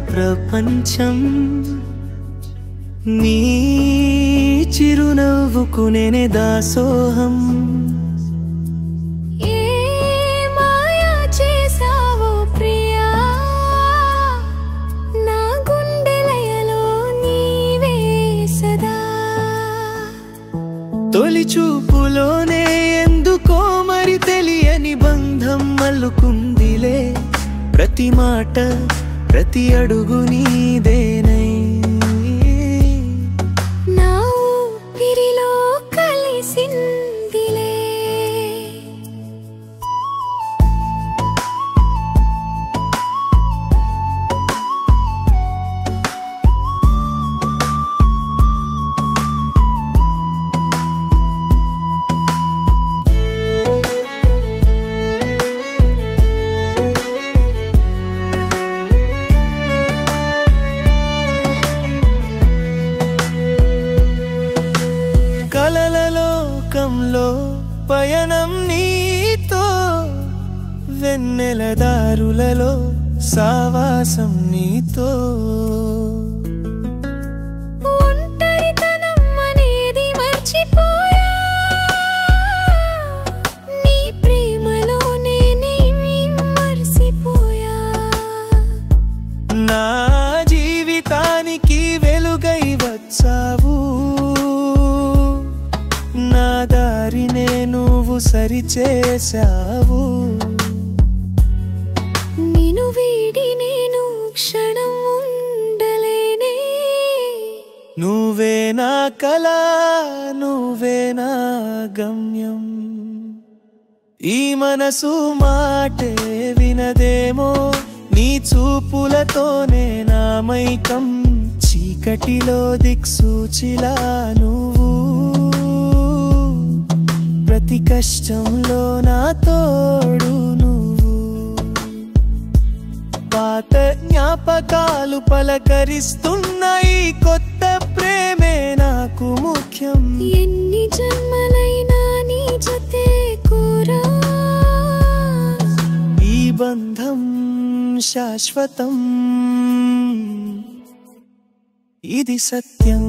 ప్రపంచం నీ చిరునవ్వుకు నేనే దాసోహం ఏ మాయా చేసావో ప్రియా నా గుండెలయలో నీవే సదా తొలి చూపులోనే ఎందుకో మరి తెలియని బంధం మల్లుకుందిలే ప్రతి మాట ప్రతి అడుగు నీదేనై నా ఊపిరిలో కలిసిందిలే కలలలోకంలో పయనం నీతో వెన్నెల దారులలో సావాసం నీతో ఒంటరితనం అనేది మర్చిపోయా నీ ప్రేమలో నేనే మర్చిపోయా నా జీవితానికి వెలుగై వచ్చావు నా దారినే నువ్వు సరిచేశావు నిన్ను వీడి నేను క్షణం ఉండలేనే నువ్వే నా కళ నువ్వే నా గమ్యం ఈ మనసు మాటే వినదేమో నీ చూపులతోనే నా మైకం చీకటిలో దిక్సూచిలా నువ్వు ప్రతి కష్టంలో నా తోడు నువ్వు పాత జ్ఞాపకాలు పలకరిస్తున్న ఈ కొత్త ప్రేమే నాకు ముఖ్యం ఎన్ని జన్మలైనా నీ జతే కోరా ఈ బంధం శాశ్వతం ఇది సత్యం